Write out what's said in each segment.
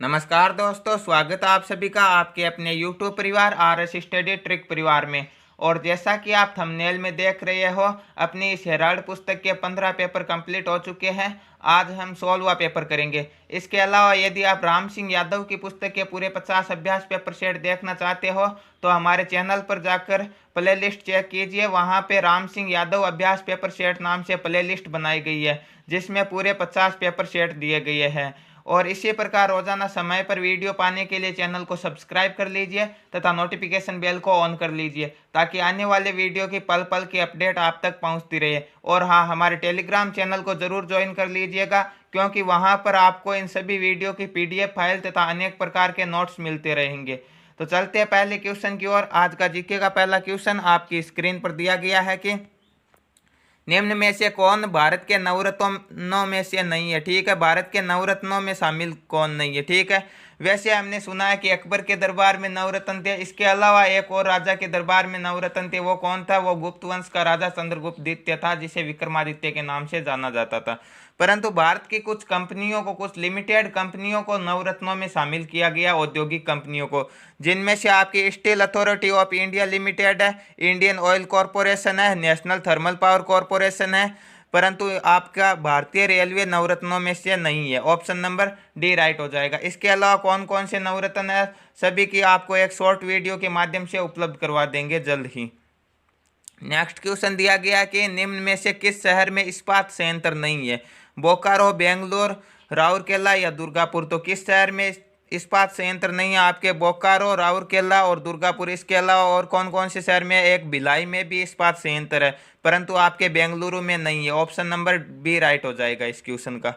नमस्कार दोस्तों, स्वागत है आप सभी का आपके अपने YouTube परिवार RS स्टडी ट्रिक परिवार में। और जैसा कि आप थंबनेल में देख रहे हो, अपनी इस हेराल्ड पुस्तक के 15 पेपर कंप्लीट हो चुके हैं। आज हम 16वां पेपर करेंगे। इसके अलावा यदि आप राम सिंह यादव की पुस्तक के पूरे 50 अभ्यास पेपर सेट देखना चाहते हो तो हमारे चैनल पर जाकर प्लेलिस्ट चेक कीजिए। वहाँ पे राम सिंह यादव अभ्यास पेपर सेट नाम से प्लेलिस्ट बनाई गई है, जिसमें पूरे 50 पेपर सेट दिए गए हैं। और इसी प्रकार रोजाना समय पर वीडियो पाने के लिए चैनल को सब्सक्राइब कर लीजिए तथा नोटिफिकेशन बेल को ऑन कर लीजिए, ताकि आने वाले वीडियो की पल पल की अपडेट आप तक पहुंचती रहे। और हाँ, हमारे टेलीग्राम चैनल को जरूर ज्वाइन कर लीजिएगा, क्योंकि वहां पर आपको इन सभी वीडियो की PDF फाइल तथा अनेक प्रकार के नोट्स मिलते रहेंगे। तो चलते हैं पहले क्वेश्चन की ओर। आज का जीके का पहला क्वेश्चन आपकी स्क्रीन पर दिया गया है कि निम्न में से कौन भारत के नवरत्नों में से नहीं है। ठीक है, भारत के नवरत्नों में शामिल कौन नहीं है। ठीक है, वैसे हमने सुना है कि अकबर के दरबार में नवरत्न थे। इसके अलावा एक और राजा के दरबार में नवरत्न थे। वो कौन था? वो गुप्त वंश का राजा चंद्रगुप्त द्वितीय था, जिसे विक्रमादित्य के नाम से जाना जाता था। परंतु भारत की कुछ कंपनियों को, कुछ लिमिटेड कंपनियों को नवरत्नों में शामिल किया गया, औद्योगिक कंपनियों को, जिनमें से आपकी steel authority of India limited है, इंडियन ऑयल कॉरपोरेशन है, नेशनल थर्मल पावर कॉरपोरेशन है। परंतु आपका भारतीय रेलवे नवरत्नों में से नहीं है। ऑप्शन नंबर डी राइट हो जाएगा। इसके अलावा कौन कौन से नवरत्न है, सभी की आपको एक शॉर्ट वीडियो के माध्यम से उपलब्ध करवा देंगे जल्द ही। नेक्स्ट क्वेश्चन दिया गया कि निम्न में से किस शहर में इस्पात संयंत्र नहीं है। बोकारो, बेंगलोर, राउरकेला या दुर्गापुर। तो किस शहर में इस्पात संयंत्र नहीं है? आपके बोकारो, राउरकेला और दुर्गापुर। इसके अलावा और कौन कौन से शहर में? एक भिलाई में भी इस्पात संयंत्र है, परंतु आपके बेंगलुरु में नहीं है। ऑप्शन नंबर बी राइट हो जाएगा इस क्वेश्चन का।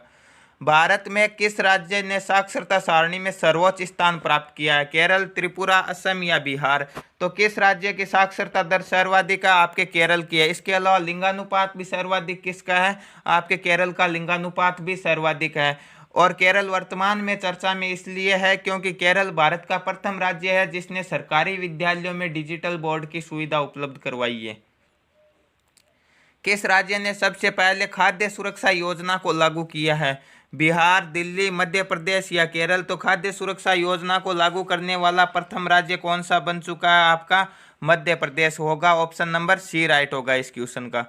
भारत में किस राज्य ने साक्षरता सारणी में सर्वोच्च स्थान प्राप्त किया है? केरल, त्रिपुरा, असम या बिहार। तो किस राज्य की साक्षरता दर सर्वाधिक है? आपके केरल की है। इसके अलावा लिंगानुपात भी सर्वाधिक किसका है? आपके केरल का लिंगानुपात भी सर्वाधिक है। और केरल वर्तमान में चर्चा में इसलिए है क्योंकि केरल भारत का प्रथम राज्य है जिसने सरकारी विद्यालयों में डिजिटल बोर्ड की सुविधा उपलब्ध करवाई है। किस राज्य ने सबसे पहले खाद्य सुरक्षा योजना को लागू किया है? बिहार, दिल्ली, मध्य प्रदेश या केरल। तो खाद्य सुरक्षा योजना को लागू करने वाला प्रथम राज्य कौन सा बन चुका है? आपका मध्य प्रदेश होगा। ऑप्शन नंबर सी राइट होगा इस क्वेश्चन का।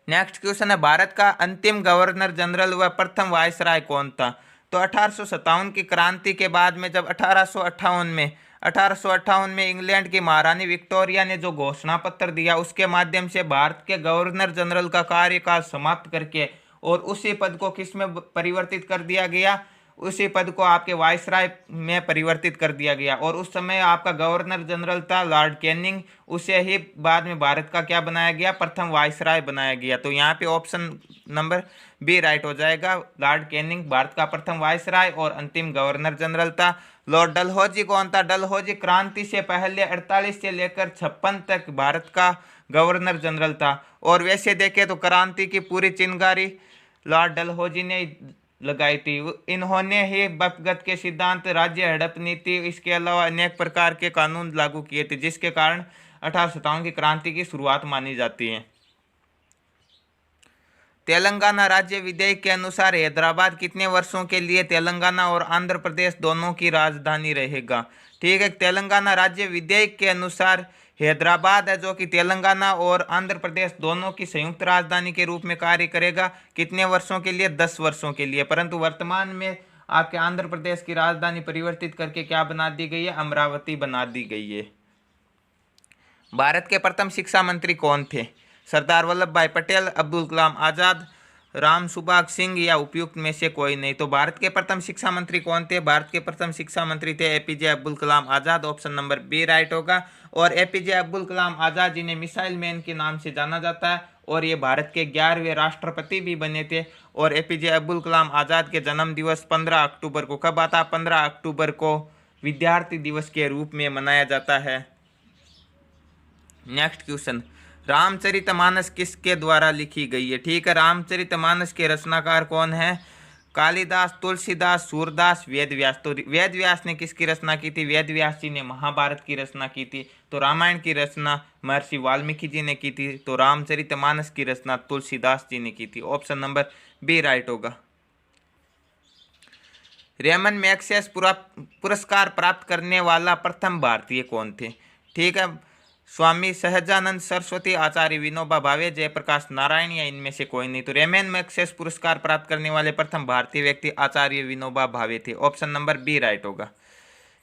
नेक्स्ट क्वेश्चन है, भारत का अंतिम गवर्नर जनरल व प्रथम वायसराय कौन था? तो 1857 की क्रांति के बाद में, जब 1858 में इंग्लैंड की महारानी विक्टोरिया ने जो घोषणा पत्र दिया, उसके माध्यम से भारत के गवर्नर जनरल का कार्यकाल समाप्त करके और उसी पद को किस में परिवर्तित कर दिया गया? उसी पद को आपके वायसराय में परिवर्तित कर दिया गया। और उस समय आपका गवर्नर जनरल था लॉर्ड कैनिंग। उसे ही बाद में भारत का क्या बनाया गया? प्रथम वायसराय बनाया गया। तो यहाँ पे ऑप्शन नंबर बी राइट हो जाएगा। लॉर्ड कैनिंग भारत का प्रथम वायसराय और अंतिम गवर्नर जनरल था। लॉर्ड डलहौजी कौन था? डलहौजी क्रांति से पहले 48 से लेकर 56 तक भारत का गवर्नर जनरल था। और वैसे देखें तो क्रांति की पूरी चिंगारी लॉर्ड डलहौजी ने लगाई थी। इन्होंने ही बपगत के सिद्धांत, राज्य हड़प नीति, इसके अलावा अनेक प्रकार के कानून लागू किए थे, जिसके कारण 1857 की क्रांति की शुरुआत मानी जाती है। तेलंगाना राज्य विधेयक के अनुसार हैदराबाद कितने वर्षों के लिए तेलंगाना और आंध्र प्रदेश दोनों की राजधानी रहेगा? ठीक है, तेलंगाना राज्य विधेयक के अनुसार हैदराबाद है जो कि तेलंगाना और आंध्र प्रदेश दोनों की संयुक्त राजधानी के रूप में कार्य करेगा। कितने वर्षों के लिए? 10 वर्षों के लिए। परंतु वर्तमान में आपके आंध्र प्रदेश की राजधानी परिवर्तित करके क्या बना दी गई है? अमरावती बना दी गई है। भारत के प्रथम शिक्षा मंत्री कौन थे? सरदार वल्लभ भाई पटेल, अब्दुल कलाम आजाद, राम सुभाग सिंह या उपयुक्त में से कोई नहीं। तो भारत के प्रथम शिक्षा मंत्री कौन थे? भारत के प्रथम शिक्षा मंत्री थे APJ Abdul Kalam Azad. Option number B right होगा। और APJ अब्दुल कलाम आजाद जिन्हें मिसाइल मैन के नाम से जाना जाता है, और ये भारत के 11वें राष्ट्रपति भी बने थे। और APJ अब्दुल कलाम आजाद के जन्म दिवस 15 अक्टूबर को कब आता? 15 अक्टूबर को विद्यार्थी दिवस के रूप में मनाया जाता है। नेक्स्ट क्वेश्चन, रामचरितमानस किसके द्वारा लिखी गई है? ठीक है, रामचरितमानस के रचनाकार कौन है? कालिदास, तुलसीदास, सूरदास, वेदव्यास। तो वेदव्यास ने किसकी रचना की थी? वेदव्यास जी ने महाभारत की रचना की थी। तो रामायण की रचना महर्षि वाल्मीकि जी ने की थी। तो रामचरितमानस की रचना तुलसीदास जी ने की थी। ऑप्शन नंबर बी राइट होगा। रेमन मैग्सेस पुरस्कार प्राप्त करने वाला प्रथम भारतीय कौन थे? ठीक है, स्वामी सहजानंद सरस्वती, आचार्य विनोबा भावे, जयप्रकाश नारायण या इनमें से कोई नहीं। तो रेमन मैग्सेस पुरस्कार प्राप्त करने वाले प्रथम भारतीय व्यक्ति आचार्य विनोबा भावे थे। ऑप्शन नंबर बी राइट होगा।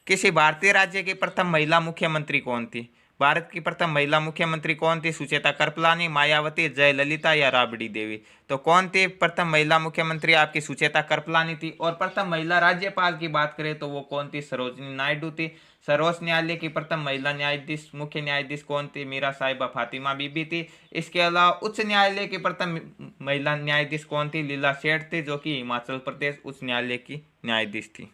किसी भारतीय राज्य की प्रथम महिला मुख्यमंत्री कौन थी? भारत की प्रथम महिला मुख्यमंत्री कौन थी? सुचेता कृपलानी, मायावती, जयललिता या राबड़ी देवी? तो कौन थी प्रथम महिला मुख्यमंत्री? आपकी सुचेता कृपलानी थी। और प्रथम महिला राज्यपाल की बात करें तो वो कौन थी? सरोजिनी नायडू थी। सर्वोच्च न्यायालय की प्रथम महिला न्यायाधीश, मुख्य न्यायाधीश कौन थी? मीरा साहिबा फातिमा बीबी थी। इसके अलावा उच्च न्यायालय की प्रथम महिला न्यायाधीश कौन थी? लीला सेठ थी, जो कि हिमाचल प्रदेश उच्च न्यायालय की न्यायाधीश थी।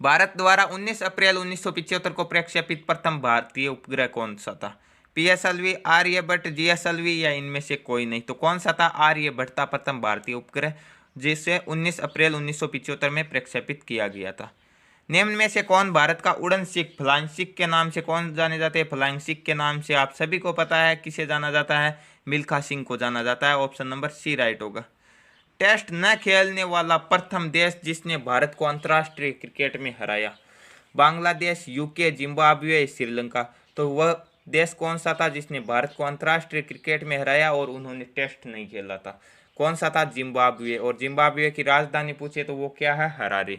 भारत द्वारा 19 अप्रैल 1975 को प्रक्षेपित प्रथम भारतीय उपग्रह कौन सा था? PSLV, आर्यभट्ट, GSLV या इनमें से कोई नहीं। तो कौन सा था? आर्यभट्ट था प्रथम भारतीय उपग्रह, जिसे 19 अप्रैल 1975 में प्रक्षेपित किया गया था। निम्न में से कौन भारत का उड़न सिख, फ्लाइंग सिख के नाम से कौन जाने जाते हैं? फ्लाइंग सिख के नाम से आप सभी को पता है किसे जाना जाता है? मिल्खा सिंह को जाना जाता है। ऑप्शन नंबर सी राइट होगा। टेस्ट न खेलने वाला प्रथम देश जिसने भारत को अंतर्राष्ट्रीय क्रिकेट में हराया? Bangladesh, UK, Zimbabwe, Sri Lanka. तो वह देश कौन सा था जिसने भारत को अंतर्राष्ट्रीय क्रिकेट में हराया और उन्होंने टेस्ट नहीं खेला था? कौन सा था? जिम्बाब्वे। और जिम्बाब्वे की राजधानी पूछे तो वो क्या है? हरारे।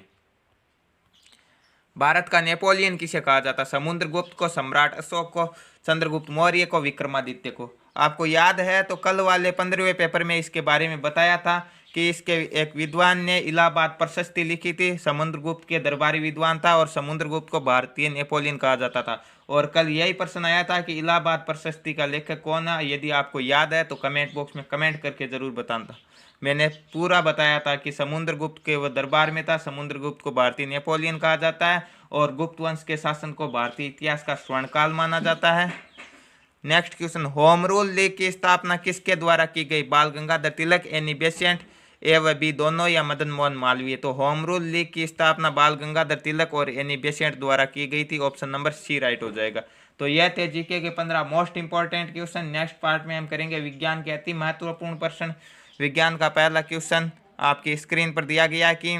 भारत का नेपोलियन किसे कहा जाता? समुद्रगुप्त को, सम्राट अशोक को, चंद्रगुप्त मौर्य को, विक्रमादित्य को? आपको याद है तो कल वाले 15वें पेपर में इसके बारे में बताया था कि इसके एक विद्वान ने इलाहाबाद प्रशस्ति लिखी थी। समुद्रगुप्त के दरबारी विद्वान था और समुद्रगुप्त को भारतीय नेपोलियन कहा जाता था। और कल यही प्रश्न आया था कि इलाहाबाद प्रशस्ति का लेखक कौन है? यदि आपको याद है तो कमेंट बॉक्स में कमेंट करके जरूर बताना। मैंने पूरा बताया था कि समुद्रगुप्त के वह दरबार में था। समुद्रगुप्त को भारतीय नेपोलियन कहा जाता है और गुप्त वंश के शासन को भारतीय इतिहास का स्वर्णकाल माना जाता है। Next question, home rule league की स्थापना किसके द्वारा की गई? बाल गंगाधर तिलक, एनी बेसेंट, ए व बी दोनों या मदन मोहन मालवीय? तो होम रूल लीग की स्थापना बाल गंगाधर तिलक और एनी बेसेंट द्वारा की गई थी। ऑप्शन नंबर सी राइट हो जाएगा। तो यह थे जीके के 15 most important question. Next part में हम करेंगे विज्ञान के अति महत्वपूर्ण प्रश्न। विज्ञान का पहला क्वेश्चन आपकी स्क्रीन पर दिया गया कि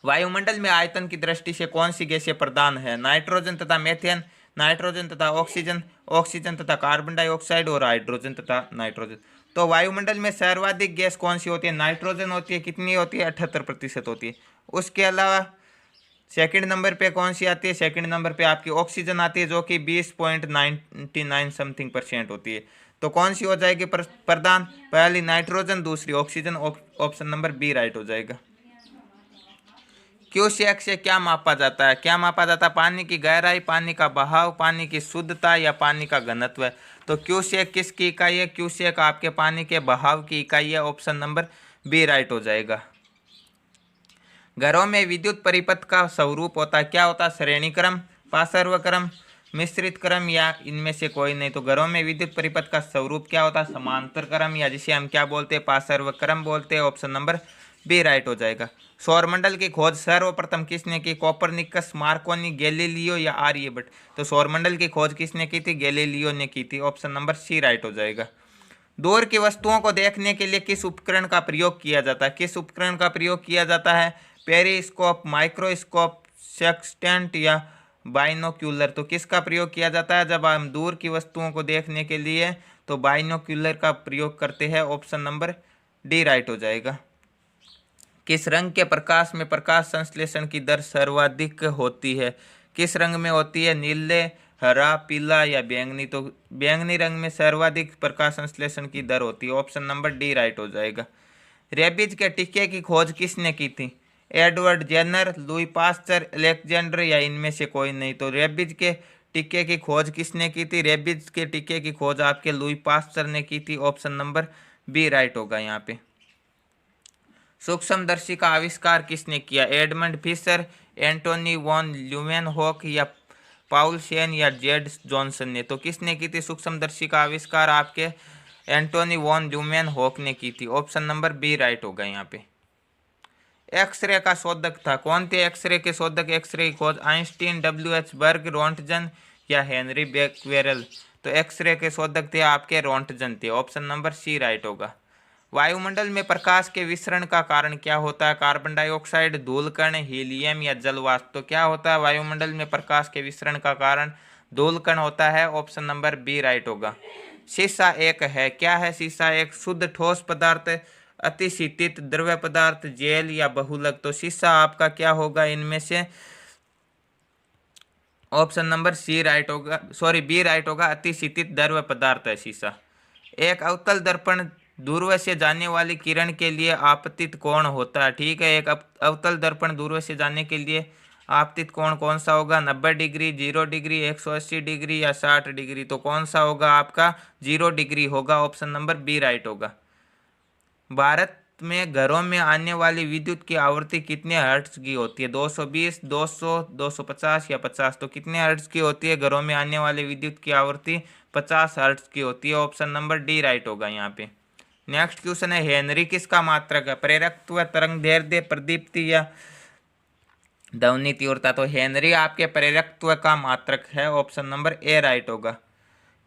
वायुमंडल में आयतन की दृष्टि से कौन सी गैसें प्रधान है? नाइट्रोजन तथा मेथेन, नाइट्रोजन तथा ऑक्सीजन, ऑक्सीजन तथा कार्बन डाइऑक्साइड और हाइड्रोजन तथा नाइट्रोजन। तो वायुमंडल में सर्वाधिक गैस कौन सी होती है? नाइट्रोजन होती है। कितनी होती है? 78% होती है। उसके अलावा सेकंड नंबर पे कौन सी आती है? सेकंड नंबर पे आपकी ऑक्सीजन आती है, जो कि 20.99 समथिंग % होती है। तो कौन सी हो जाएगी प्रधान? पहली नाइट्रोजन, दूसरी oxygen. Option number B right हो जाएगा। क्यूसेक से क्या मापा जाता है? क्या मापा जाता है? पानी की गहराई, पानी का बहाव, पानी की शुद्धता या पानी का घनत्व? तो क्यूसेक किसकी इकाई है? क्यूसेक आपके पानी के बहाव की इकाई है। ऑप्शन नंबर बी राइट हो जाएगा। घरों में विद्युत परिपथ का स्वरूप होता है, क्या होता है? श्रेणी क्रम, पार्श्व क्रम, मिश्रित क्रम या इनमें से कोई नहीं। तो घरों में विद्युत परिपथ का स्वरूप क्या होता है? समांतर क्रम, या जिसे हम क्या बोलते हैं? पार्श्व क्रम बोलते हैं। ऑप्शन नंबर बी राइट हो जाएगा। सौरमंडल की खोज सर्वप्रथम किसने की? कोपरनिकस, मार्कोनी, गैलीलियो या आर्यभट्ट? तो सौरमंडल की खोज किसने की थी? गैलीलियो ने की थी। ऑप्शन नंबर सी राइट हो जाएगा। दूर की वस्तुओं को देखने के लिए किस उपकरण का प्रयोग किया जाता है? किस उपकरण का प्रयोग किया जाता है? पेरिस्कोप, माइक्रोस्कोप, सेक्सटेंट या बाइनोक्यूलर? तो किसका प्रयोग किया जाता है जब हम दूर की वस्तुओं को देखने के लिए? तो बाइनोक्यूलर का प्रयोग करते हैं। ऑप्शन नंबर डी राइट हो जाएगा। किस रंग के प्रकाश में प्रकाश संश्लेषण की दर सर्वाधिक होती है? किस रंग में होती है? नीले, हरा, पीला या बैंगनी? तो बैंगनी रंग में सर्वाधिक प्रकाश संश्लेषण की दर होती है। ऑप्शन नंबर डी राइट हो जाएगा। रेबीज के टीके की खोज किसने की थी? Edward Jenner, Louis Pasteur, Alexander या इनमें से कोई नहीं। तो रेबीज के टीके की खोज किसने की थी? रेबीज के टीके की खोज आपके लुई पास्चर ने की थी। ऑप्शन नंबर बी राइट होगा यहाँ पे। सूक्ष्मदर्शी का आविष्कार किसने किया? एडमंड फिशर, एंटोनी वॉन ल्यूमेनहोक या पाउल शेन या जेड जॉनसन ने? तो किसने की थी सूक्ष्मदर्शी का आविष्कार? आपके एंटोनी वॉन ल्यूमेनहोक ने की थी। ऑप्शन नंबर बी राइट होगा यहाँ पे। एक्सरे का शोधक था, कौन थे एक्सरे के शोधक? एक्सरे की खोज आइंस्टीन, WH बर्ग, रोंटजन या हेनरी बेक्वेरेल? तो एक्सरे के शोधक थे आपके रोंटजन थे। ऑप्शन नंबर सी राइट होगा। वायुमंडल में प्रकाश के विसरण का कारण क्या होता है? कार्बन डाइऑक्साइड, धूलकण, हीलियम या जल वाष्प। तो क्या होता है वायुमंडल में प्रकाश के विसरण का कारण? धूलकण होता है। ऑप्शन नंबर बी राइट होगा। शीशा एक है, क्या है शीशा एक? शुद्ध ठोस पदार्थ, अतिशीतित द्रव्य पदार्थ, जेल या बहुलक। तो शीशा आपका क्या होगा इनमें से? ऑप्शन नंबर सी राइट होगा, सॉरी बी राइट होगा, अतिशीतित द्रव्य पदार्थ है शीशा। एक अवतल दर्पण दूरवश से जाने वाली किरण के लिए आपतित कोण होता है। ठीक है, एक अवतल दर्पण दूरवश से जाने के लिए आपतित कोण कौन सा होगा? 90 डिग्री, 0 डिग्री, 180 डिग्री या 60 डिग्री। तो कौन सा होगा आपका? 0 डिग्री होगा। ऑप्शन नंबर बी राइट होगा। भारत में घरों में आने वाली विद्युत की आवृत्ति कितने हर्ट्ज की होती है? 220, 200, 250 या 50। तो कितने हर्ट्ज की होती है घरों में आने वाली विद्युत की आवृत्ति? 50 हर्ट्ज की होती है। ऑप्शन नंबर डी राइट होगा यहाँ पे। नेक्स्ट क्वेश्चन है, हेनरी किसका मात्रक है? प्रेरकत्व, तरंग दैर्ध्य, प्रदीप्ति या ध्वनि तीव्रता। तो हेनरी आपके प्रेरकत्व का मात्रक है। ऑप्शन नंबर ए राइट होगा।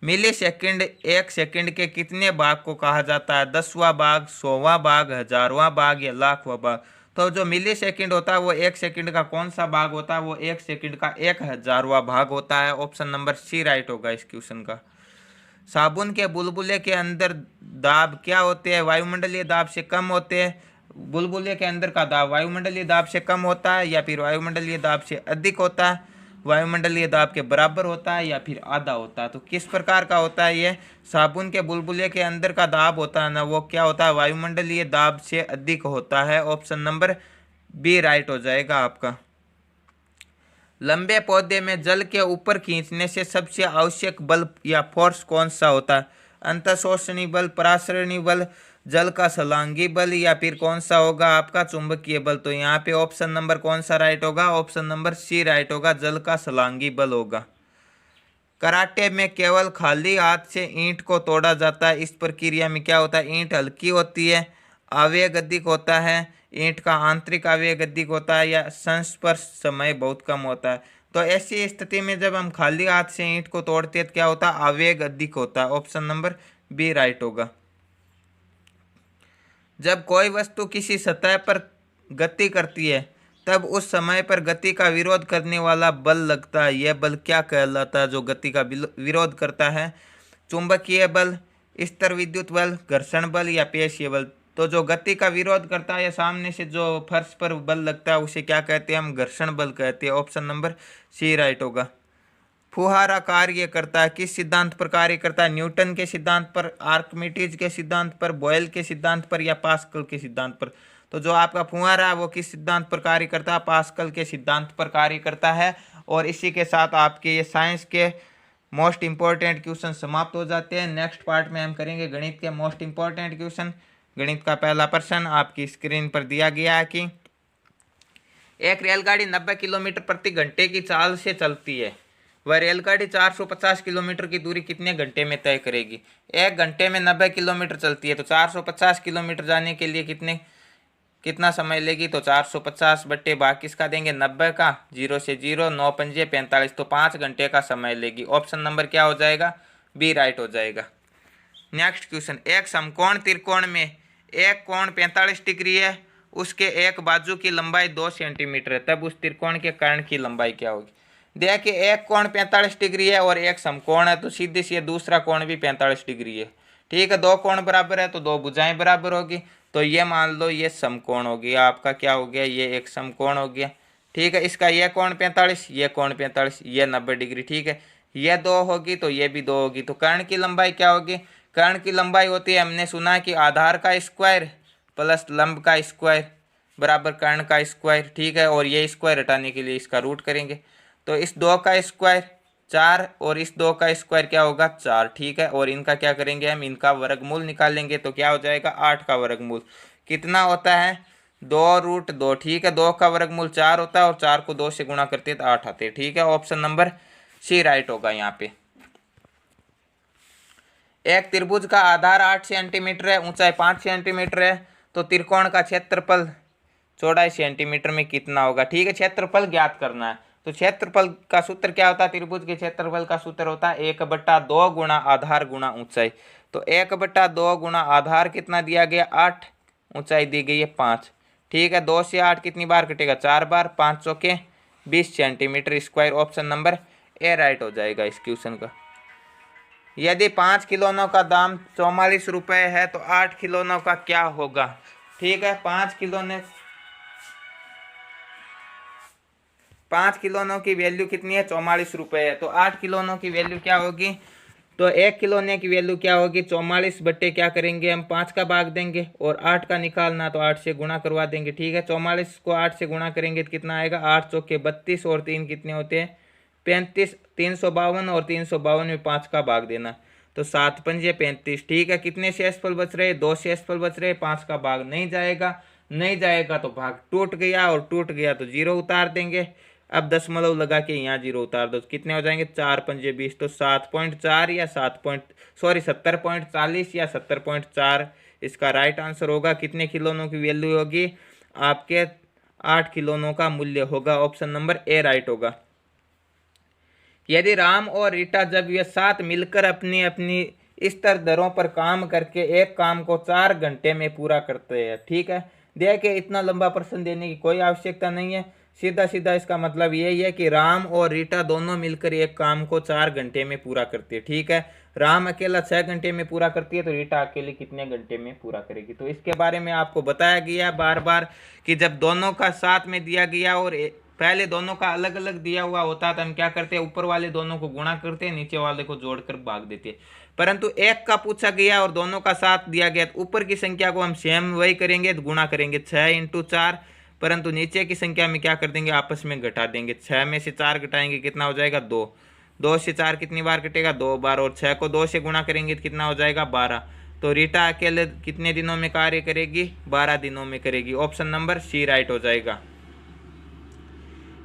मिली सेकंड, एक सेकंड के कितने भाग को कहा जाता है? 10वां भाग, 100वां भाग, 1000वां भाग या लाखवां भाग। तो जो मिली सेकंड होता है वो एक सेकंड का कौन सा भाग होता है? वो एक सेकंड का 1000वां भाग होता है। ऑप्शन नंबर सी राइट होगा इस क्वेश्चन का। साबुन के बुलबुले के अंदर दाब क्या होते हैं? वायुमंडलीय दाब से कम होते हैं। बुलबुले के अंदर का दाब वायुमंडलीय दाब से कम होता है या फिर वायुमंडलीय दाब से अधिक होता है, वायुमंडलीय दाब के बराबर होता है या फिर आधा होता है। तो किस प्रकार का होता है ये? साबुन के बुलबुले के अंदर का दाब होता है ना, वो क्या होता है? वायुमंडलीय दाब से अधिक होता है। ऑप्शन नंबर बी राइट हो जाएगा आपका। लंबे पौधे में जल के ऊपर खींचने से सबसे आवश्यक बल या फोर्स कौन सा होता है? अंतःशोषणी बल, परासरणी बल, जल का छलांगी बल या फिर कौन सा होगा आपका? चुंबकीय बल। तो यहाँ पे ऑप्शन नंबर कौन सा राइट होगा? ऑप्शन नंबर सी राइट होगा, जल का छलांगी बल होगा। कराटे में केवल खाली हाथ से ईंट को तोड़ा जाता है। इस प्रक्रिया में क्या होता है? ईंट हल्की होती है, आवेग अधिक होता है, ईंट का आंतरिक आवेग अधिक होता है या संस्पर्श समय बहुत कम होता है। तो ऐसी स्थिति में जब हम खाली हाथ से ईंट को तोड़ते हैं तो क्या होता है? आवेग अधिक होता है। ऑप्शन नंबर बी राइट होगा। जब कोई वस्तु किसी सतह पर गति करती है तब उस समय पर गति का विरोध करने वाला बल लगता है। यह बल क्या कहलाता है जो गति का विरोध करता है? चुंबकीय बल, स्तर विद्युत बल, घर्षण बल या पेशीय बल। तो जो गति का विरोध करता है या सामने से जो फर्श पर बल लगता है उसे क्या कहते हैं? हम घर्षण बल कहते हैं। ऑप्शन नंबर सी राइट होगा। फुहारा कार्य करता है, किस सिद्धांत पर कार्य करता है? न्यूटन के सिद्धांत पर, आर्किमिडीज के सिद्धांत पर, बॉयल के सिद्धांत पर या पास्कल के सिद्धांत पर। तो जो आपका फुहारा है वो किस सिद्धांत पर कार्य करता है? पास्कल के सिद्धांत पर कार्य करता है। और इसी के साथ आपके ये साइंस के मोस्ट इंपॉर्टेंट क्वेश्चन समाप्त हो जाते हैं। नेक्स्ट पार्ट में हम करेंगे गणित के मोस्ट इंपॉर्टेंट क्वेश्चन। गणित का पहला प्रश्न आपकी स्क्रीन पर दिया गया है कि एक रेलगाड़ी 90 किलोमीटर प्रति घंटे की चाल से चलती है। वह रेलगाड़ी 450 किलोमीटर की दूरी कितने घंटे में तय करेगी? एक घंटे में 90 किलोमीटर चलती है तो 450 किलोमीटर जाने के लिए कितना समय लेगी? तो 450 बट्टे भाग किसका देंगे? 90 का, 0 से 0, 9 पंजे 45, तो 5 घंटे का समय लेगी। ऑप्शन नंबर क्या हो जाएगा? बी राइट हो जाएगा। नेक्स्ट क्वेश्चन, एक समकोण त्रिकोण में एक कोण 45 डिग्री है, उसके एक बाजू की लंबाई 2 सेंटीमीटर है, तब उस त्रिकोण के कर्ण की लंबाई क्या होगी? देखिए एक कोण 45 डिग्री है और एक समकोण है तो सीधे से दूसरा कोण भी 45 डिग्री है। ठीक है, दो कोण बराबर है तो दो भुजाएं बराबर होगी। तो ये मान लो ये समकोण हो गया आपका, क्या हो गया? ये एक समकोण हो गया। ठीक है, इसका ये कोण 45, ये कोण 45, ये 90 डिग्री। ठीक है, ये दो होगी तो ये भी दो होगी। तो कर्ण की लंबाई क्या होगी? कर्ण की लंबाई होती है, हमने सुना कि आधार का स्क्वायर प्लस लंब का स्क्वायर बराबर कर्ण का स्क्वायर। ठीक है, और ये स्क्वायर हटाने के लिए इसका रूट करेंगे तो इस 2 का स्क्वायर 4 और इस 2 का स्क्वायर क्या होगा? 4। ठीक है, और इनका क्या करेंगे हम? इनका वर्गमूल निकालेंगे तो क्या हो जाएगा? 8 का वर्गमूल कितना होता है? 2√2। ठीक है, 2 का वर्गमूल 4 होता है और 4 को 2 से गुणा करते हैं तो 8 आते हैं। ठीक है, ऑप्शन नंबर सी राइट होगा यहाँ पे। एक त्रिभुज का आधार 8 सेंटीमीटर है, ऊंचाई 5 सेंटीमीटर है, तो त्रिकोण का क्षेत्रफल चौड़ाई सेंटीमीटर में कितना होगा? ठीक है, क्षेत्रफल ज्ञात करना है। तो क्षेत्रफल का सूत्र क्या होता है? त्रिभुज के क्षेत्रफल का सूत्र होता है 1/2 गुणा आधार गुणा ऊंचाई। तो 1/2 गुणा आधार कितना दिया गया 8, ऊंचाई दी गई है 5। ठीक है, 2 से 8 कितनी बार कटेगा 4 बार, 5 चौके 20 centimetre square. Option number A right हो जाएगा इस क्वेश्चन का। यदि 5 खिलौनों का दाम 44 रुपये है तो 8 खिलौनों का क्या होगा। ठीक है, 5 खिलौनों की वैल्यू कितनी है 44 रुपये है, तो 8 खिलौनों की वैल्यू क्या होगी, तो एक खिलौने की वैल्यू क्या होगी 44 बट्टे क्या करेंगे हम 5 का भाग देंगे, और 8 का निकालना तो 8 से गुणा करवा देंगे। ठीक है, 44 को 8 से गुणा करेंगे तो कितना आएगा 8 चौके 32 और 3 कितने होते हैं 35, 352 और 352 में 5 का भाग देना तो 7 पंजे 35। ठीक है, कितने शेषफल बच रहे 2 शेषफल बच रहे, 5 का भाग नहीं जाएगा, नहीं जाएगा तो भाग टूट गया, और टूट गया तो 0 उतार देंगे। अब दशमलव लगा के यहाँ 0 उतार दो, कितने हो जाएंगे 4 पंजे 20, तो 7.4 या 70.40 या 70.4 इसका राइट आंसर होगा। कितने खिलौनों की वैल्यू होगी आपके 8 खिलौनों का मूल्य होगा। ऑप्शन नंबर ए राइट होगा। यदि राम और रीटा जब ये साथ मिलकर अपनी अपनी स्तर दरों पर काम करके एक काम को 4 घंटे में पूरा करते हैं। ठीक है, देखिए इतना लंबा प्रश्न देने की कोई आवश्यकता नहीं है, सीधा सीधा इसका मतलब यही है कि राम और रीटा दोनों मिलकर एक काम को 4 घंटे में पूरा करती है। ठीक है, राम अकेला 6 घंटे में पूरा करती है, तो रीटा अकेले कितने घंटे में पूरा करेगी। तो इसके बारे में आपको बताया गया बार बार कि जब दोनों का साथ में दिया गया और पहले दोनों का अलग अलग दिया हुआ होता तो हम क्या करते हैं ऊपर वाले दोनों को गुणा करते हैं, नीचे वाले को जोड़कर भाग देते हैं। परंतु एक का पूछा गया और दोनों का साथ दिया गया तो ऊपर की संख्या को हम सेम वही करेंगे, तो गुणा करेंगे 6 × 4, परंतु नीचे की संख्या में क्या कर देंगे आपस में घटा देंगे। 6 में से 4 घटाएंगे कितना हो जाएगा 2, 2 से 4 कितनी बार कटेगा 2 बार, और 6 को 2 से गुणा करेंगे तो कितना हो जाएगा 12। तो रीटा अकेले कितने दिनों में कार्य करेगी 12 दिनों में करेगी। ऑप्शन नंबर सी राइट हो जाएगा।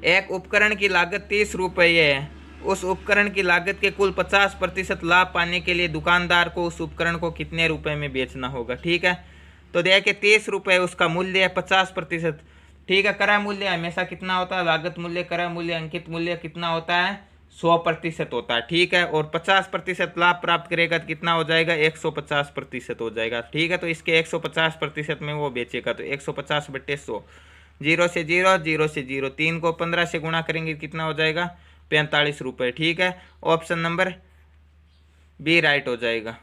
एक उपकरण की लागत 30 रुपये है, उस उपकरण की लागत के कुल 50% लाभ पाने के लिए दुकानदार को उस उपकरण को कितने रुपए में बेचना होगा। ठीक है, तो देखिए 30 रुपये उसका मूल्य है, 50%। ठीक है, क्रय मूल्य हमेशा कितना होता है लागत मूल्य, क्रय मूल्य अंकित मूल्य कितना होता है 100% होता है। ठीक है, और 50% लाभ प्राप्त करेगा तो कितना हो जाएगा 150% हो जाएगा। ठीक है, तो इसके 150% में वो बेचेगा तो 150/100, 0 से 0, 0 से 0, 3 को 15 से गुणा करेंगे कितना हो जाएगा 45 रुपये। ठीक है, ऑप्शन नंबर बी राइट हो जाएगा।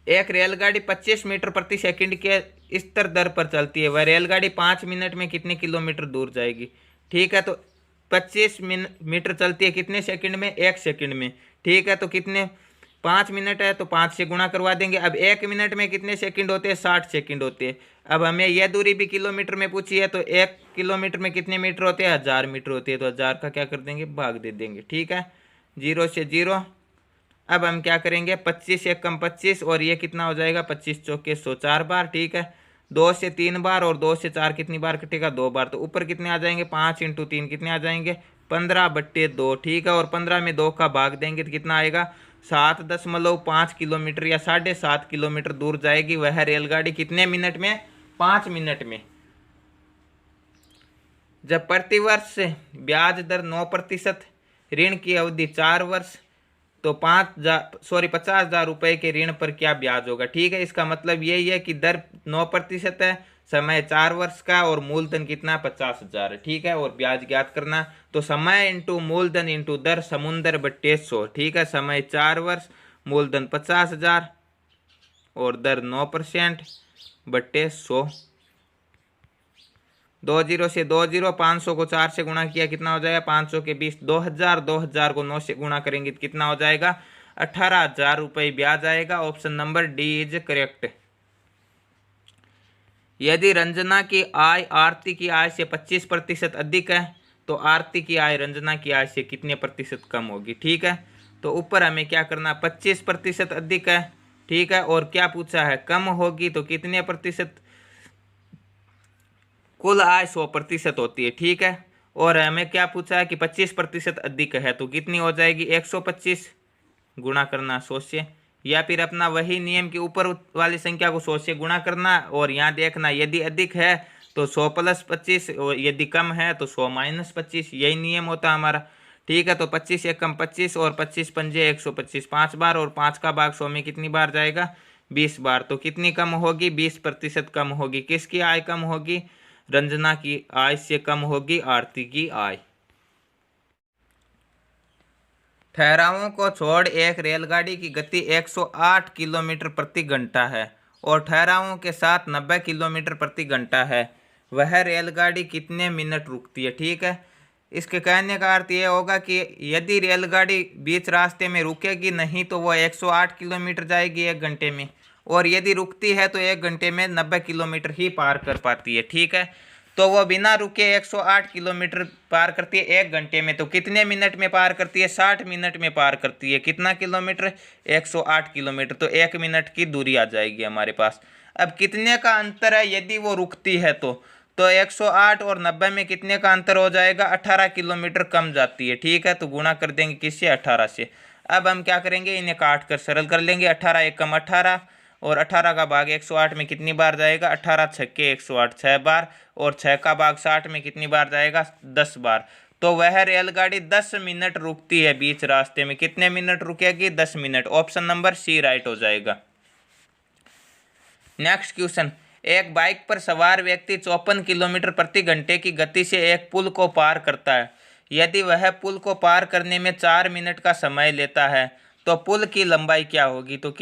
एक रेलगाड़ी 25 मीटर प्रति सेकंड के स्तर दर पर चलती है, वह रेलगाड़ी 5 मिनट में कितने किलोमीटर दूर जाएगी। ठीक है, तो 25 मीटर चलती है कितने सेकंड में 1 सेकंड में। ठीक है, तो कितने 5 मिनट है तो 5 से गुणा करवा देंगे। अब 1 मिनट में कितने सेकंड होते हैं 60 सेकंड होते हैं। अब हमें यह दूरी भी किलोमीटर में पूछी है, तो 1 किलोमीटर में कितने मीटर होते हैं 1000 मीटर होती है, तो 1000 का क्या कर देंगे भाग दे देंगे। ठीक है, 0 से 0। अब हम क्या करेंगे 25 1 कम 25, और ये कितना हो जाएगा 25 चौके 100 4 बार। ठीक है, 2 से 3 बार, और 2 से 4 कितनी बार कटेगा 2 बार, तो ऊपर कितने आ जाएंगे 5 × 3 कितने आ जाएंगे 15/2। ठीक है, और 15 में 2 का भाग देंगे तो कितना आएगा 7.5 किलोमीटर या 7.5 किलोमीटर दूर जाएगी वह रेलगाड़ी कितने मिनट में 5 मिनट में। जब प्रतिवर्ष ब्याज दर 9%, ऋण की अवधि 4 वर्ष, तो 50,000 रुपए के ऋण पर क्या ब्याज होगा। ठीक है, इसका मतलब यही है कि दर 9% है, समय 4 वर्ष का, और मूलधन कितना 50,000 है। ठीक है, और ब्याज ज्ञात करना तो समय इंटू मूलधन इंटू दर समुंदर/100। ठीक है, समय 4 वर्ष, मूलधन 50,000 और दर 9%/100। 2 0 से 2 0, 500 को 4 से गुणा किया कितना हो जाएगा 500 के 20 2000, 2000 को 9 से गुणा करेंगे तो कितना हो जाएगा 18,000 रुपये ब्याज आएगा। Option number D is correct. यदि रंजना की आय आरती की आय से 25% अधिक है तो आरती की आय रंजना की आय से कितने प्रतिशत कम होगी। ठीक है, तो ऊपर हमें क्या करना 25% अधिक है। ठीक है, और क्या पूछा है कम होगी तो कितने प्रतिशत, कुल आय 100% होती है। ठीक है, और हमें क्या पूछा है कि 25% अधिक है तो कितनी हो जाएगी 125 गुणा करना 100 से, या फिर अपना वही नियम कि ऊपर वाली संख्या को 100 से गुणा करना, और यहाँ देखना यदि अधिक है तो 100 + 25, और यदि कम है तो 100 - 25, यही नियम होता है हमारा। ठीक है, तो 25 एकम 25 और 25 पंजे 125 5 बार, और 5 का भाग 100 में कितनी बार जाएगा? 20 बार। तो कितनी कम होगी? 20% कम होगी। किसकी आय कम होगी? रंजना की आय से कम होगी आरती की आय। ठहरावों को छोड़ एक रेलगाड़ी की गति 108 किलोमीटर प्रति घंटा है और ठहरावों के साथ 90 किलोमीटर प्रति घंटा है। वह रेलगाड़ी कितने मिनट रुकती है? ठीक है, इसके कहने का अर्थ ये होगा कि यदि रेलगाड़ी बीच रास्ते में रुकेगी नहीं तो वो 108 किलोमीटर जाएगी 1 घंटे में, और यदि रुकती है तो 1 घंटे में 90 किलोमीटर ही पार कर पाती है। ठीक है, तो वो बिना रुके 108 किलोमीटर पार करती है 1 घंटे में। तो कितने मिनट में पार करती है? 60 मिनट में पार करती है। कितना किलोमीटर? 108 किलोमीटर। तो 1 मिनट की दूरी आ जाएगी हमारे पास। अब कितने का अंतर है यदि वो रुकती है तो 108 और 90 में कितने का अंतर हो जाएगा? 18 किलोमीटर कम जाती है। ठीक है, तो गुणा कर देंगे किससे? 18 से। अब हम क्या करेंगे? इन्हें काट कर सरल कर लेंगे। 18 एकम 18 और 18 का भाग 108 में कितनी बार जाएगा? 18 छक्के 108 6 बार, और 6 का भाग 60 में कितनी बार जाएगा? 10 बार। तो वह रेलगाड़ी 10 मिनट रुकती है बीच रास्ते में। कितने मिनट रुकेगी? 10 minute. Option number C right हो जाएगा। नेक्स्ट क्वेश्चन, एक बाइक पर सवार व्यक्ति 54 किलोमीटर प्रति घंटे की गति से एक पुल को पार करता है। यदि वह पुल को पार करने में 4 मिनट का समय लेता है तो पुल की लंबाई क्या होगी? तो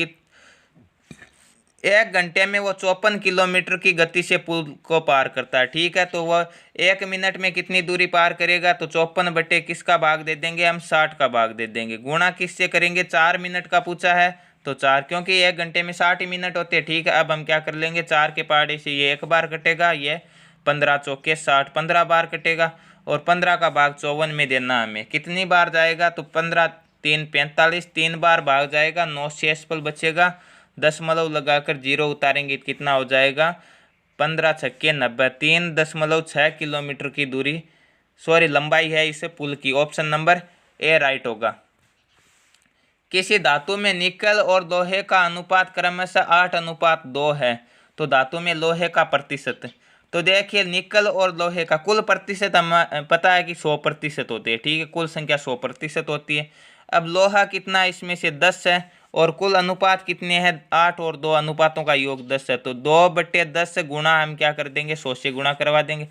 1 घंटे में वो 54 किलोमीटर की गति से पुल को पार करता है। ठीक है, तो वह 1 मिनट में कितनी दूरी पार करेगा? तो 54 बटे किसका भाग दे देंगे हम? 60 का भाग दे देंगे। गुणा किससे करेंगे? 4 मिनट का पूछा है तो 4, क्योंकि 1 घंटे में 60 मिनट होते हैं। ठीक है, अब हम क्या कर लेंगे? 4 के पहाड़े से ये 1 बार कटेगा, ये 15 चौके 60 15 बार कटेगा, और 15 का भाग 54 में देना हमें। कितनी बार जाएगा? तो 15 3 45 3 बार भाग जाएगा, 9 शेषफल बचेगा। दशमलव लगाकर 0 उतारेंगे तो कितना हो जाएगा? 15 छक्के 90। 3.6 किलोमीटर की दूरी लंबाई है इसे पुल की। ऑप्शन नंबर ए राइट होगा। किसी धातु में निकल और लोहे का अनुपात क्रमशः 8:2 है तो धातु में लोहे का प्रतिशत। तो देखिए, निकल और लोहे का कुल प्रतिशत हम पता है कि 100% होते हैं। ठीक है, कुल संख्या 100% होती है। अब लोहा कितना? इसमें से 10 है, और कुल अनुपात कितने हैं? 8 और 2 अनुपातों का योग 10 है। तो 2/10 गुणा हम क्या कर देंगे? 100 से गुणा करवा देंगे।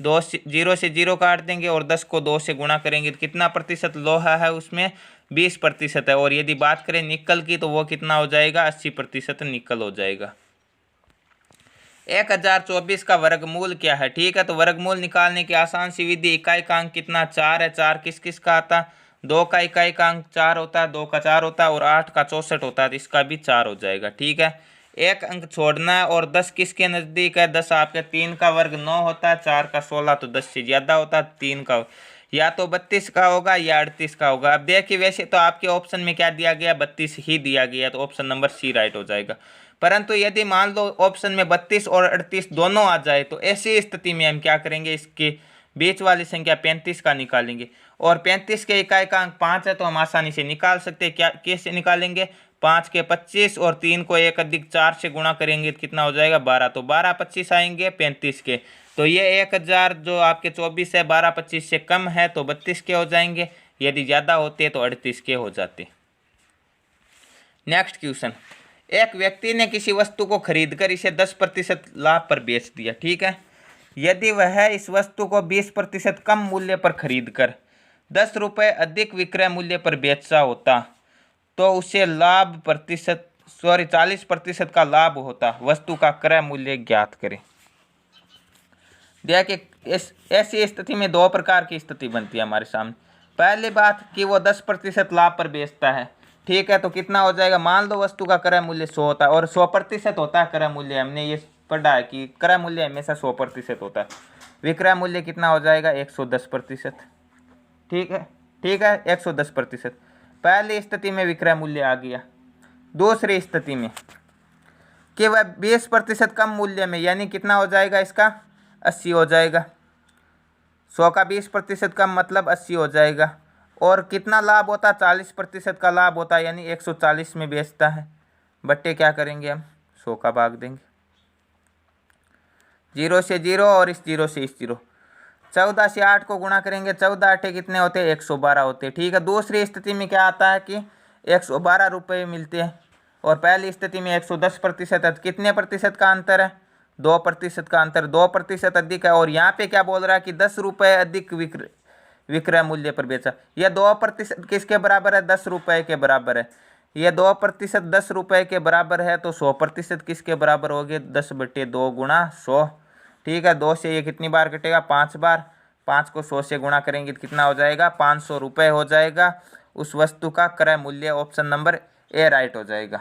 0 से 0 काट देंगे और 10 को 2 से गुणा करेंगे तो कितना प्रतिशत लोहा है? उसमें 20% है। और यदि बात करें निकल की तो वो कितना हो जाएगा? 80% निकल हो जाएगा। 1024 का वर्गमूल क्या है? ठीक है, तो वर्गमूल निकालने की आसान सी विधि, इकाई का अंक कितना? 4 है। 4 किस किस का आता? 2 का इकाई का अंक 4 होता है, 2 का 4 होता है, और 8 का 64 होता है, तो इसका भी 4 हो जाएगा। ठीक है, एक अंक छोड़ना है। और 10 किसके नज़दीक है? 10 आपके 3 का वर्ग 9 होता है, 4 का 16, तो 10 से ज़्यादा होता है। 3 का या तो 32 का होगा या 38 का होगा। अब देखिए, वैसे तो आपके ऑप्शन में क्या दिया गया? 32 ही दिया गया, तो ऑप्शन नंबर सी राइट हो जाएगा। परंतु यदि मान लो ऑप्शन में 32 और 38 दोनों आ जाए तो ऐसी स्थिति में हम क्या करेंगे? इसके बीच वाली संख्या 35 का निकालेंगे, और 35 के इकाई का अंक 5 है तो हम आसानी से निकाल सकते हैं। क्या कैसे निकालेंगे? 5 के 25 और 3 को 1 अधिक 4 से गुणा करेंगे तो कितना हो जाएगा? 12। तो 12 25 आएंगे 35 के, तो ये 1000 जो आपके 24 है 12 25 से कम है तो 32 के हो जाएंगे। यदि ज़्यादा होते तो 38 के हो जाते। नेक्स्ट क्वेश्चन, एक व्यक्ति ने किसी वस्तु को खरीदकर इसे 10% लाभ पर बेच दिया। ठीक है, यदि वह इस वस्तु को 20% कम मूल्य पर खरीदकर 10 रुपये अधिक विक्रय मूल्य पर बेचा होता तो उसे लाभ प्रतिशत 40% का लाभ होता। वस्तु का क्रय मूल्य ज्ञात करें। देखिए, ऐसी स्थिति में 2 प्रकार की स्थिति बनती है हमारे सामने। पहली बात कि वो 10% लाभ पर बेचता है। ठीक है, तो कितना हो जाएगा? मान लो वस्तु का क्रय मूल्य 100 होता है, और 100% होता है क्रय मूल्य। हमने ये पढ़ा है कि क्रय मूल्य हमेशा 100% होता है। विक्रय मूल्य कितना हो जाएगा? 110%। ठीक है, 110%। पहली स्थिति में विक्रय मूल्य आ गया। दूसरी स्थिति में कि वह 20% कम मूल्य में, यानी कितना हो जाएगा इसका? 80 हो जाएगा। 100 का 20% कम मतलब 80 हो जाएगा। और कितना लाभ होता? 40% का लाभ होता है, यानी 140 में बेचता है। बट्टे क्या करेंगे हम? 100 का भाग देंगे। 0 से 0 और इस 0 से इस 0। 14 से 8 को गुणा करेंगे, 14 8 कितने होते हैं, 112 होते हैं। ठीक है, दूसरी स्थिति में क्या आता है कि 112 रुपये मिलते हैं, और पहली स्थिति में 110% है। कितने प्रतिशत का अंतर है, 2% का अंतर, 2% अधिक है। और यहाँ पे क्या बोल रहा है कि 10 रुपये अधिक विक्रय मूल्य पर बेचा। यह 2% किसके बराबर है, 10 रुपये के बराबर है। यह 2% 10 रुपये के बराबर है, तो 100% किसके बराबर हो गए, 10/2 गुणा 100। ठीक है, 2 से ये कितनी बार कटेगा, 5 बार। 5 को 100 से गुणा करेंगे तो कितना हो जाएगा, 500 रुपये हो जाएगा उस वस्तु का क्रय मूल्य। ऑप्शन नंबर ए राइट हो जाएगा।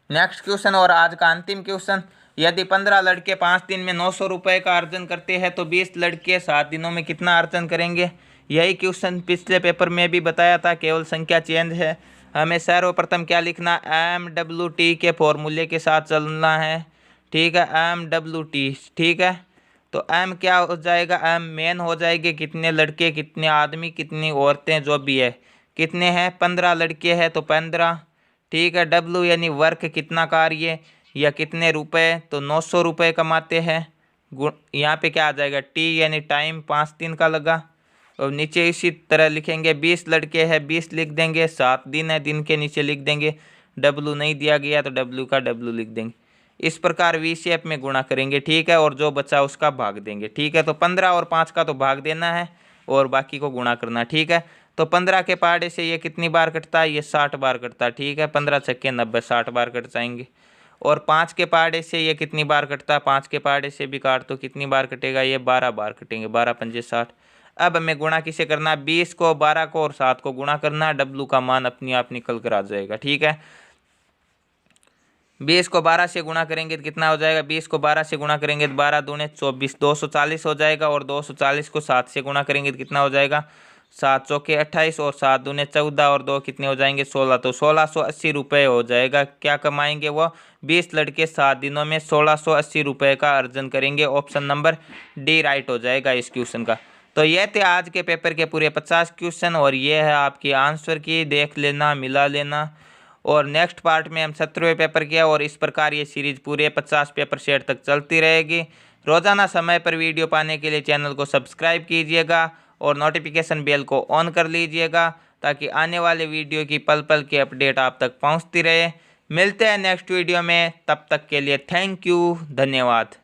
नेक्स्ट क्वेश्चन और आज का अंतिम क्वेश्चन। यदि 15 लड़के 5 दिन में 900 रुपये का अर्जन करते हैं तो 20 लड़के 7 दिनों में कितना अर्जन करेंगे। यही क्वेश्चन पिछले पेपर में भी बताया था, केवल संख्या चेंज है। हमें सर्वप्रथम क्या लिखना, MWT के फॉर्मूले के साथ चलना है। ठीक है, MWT। ठीक है, तो M क्या हो जाएगा, M मेन हो जाएगी, कितने लड़के कितने आदमी कितनी औरतें जो भी है, कितने हैं, 15 लड़के हैं तो 15। ठीक है, W यानी वर्क, कितना कार्य या कितने रुपए, तो 900 रुपये कमाते हैं। यहाँ पे क्या आ जाएगा, T यानी टाइम, 5 दिन का लगा। और नीचे इसी तरह लिखेंगे, 20 लड़के हैं 20 लिख देंगे, 7 दिन है दिन के नीचे लिख देंगे। W नहीं दिया गया तो W का W लिख देंगे। इस प्रकार V शेप में गुणा करेंगे। ठीक है, और जो बचा उसका भाग देंगे। ठीक है, तो 15 और 5 का तो भाग देना है और बाकी को गुणा करना। ठीक है, तो 15 के पहाड़े से ये कितनी बार कटता है, ये 60 बार कटता है। ठीक है, 15 छक्के 90, 60 बार कट जाएंगे। और 5 के पहाड़े से ये कितनी बार कटता है, 5 के पहाड़े से भी काट तो कितनी बार कटेगा, ये 12 बार कटेंगे, 12 पंजे 60। अब हमें गुणा किसे करना है, 20 को 12 को और 7 को गुणा करना है। W का मान अपने आप निकल कर आ जाएगा। ठीक है, 20 को 12 से गुणा करेंगे तो कितना हो जाएगा, 20 को 12 से गुणा करेंगे तो 12 दूने 24, 240 हो जाएगा। और 240 को 7 से गुणा करेंगे तो कितना हो जाएगा, 7 चौके 28 और 7 दूने 14 और 2 कितने हो जाएंगे, 16। तो 1680 रुपये हो जाएगा। क्या कमाएंगे वो, 20 लड़के 7 दिनों में 1680 रुपये का अर्जन करेंगे। ऑप्शन नंबर डी राइट हो जाएगा इस क्वेश्चन का। तो ये थे आज के पेपर के पूरे 50 क्वेश्चन, और ये है आपकी आंसर की, देख लेना मिला लेना। और नेक्स्ट पार्ट में हम 17वें पेपर किया, और इस प्रकार ये सीरीज पूरे 50 पेपर सेट तक चलती रहेगी। रोजाना समय पर वीडियो पाने के लिए चैनल को सब्सक्राइब कीजिएगा और नोटिफिकेशन बेल को ऑन कर लीजिएगा, ताकि आने वाले वीडियो की पल पल की अपडेट आप तक पहुंचती रहे। मिलते हैं नेक्स्ट वीडियो में, तब तक के लिए थैंक यू, धन्यवाद।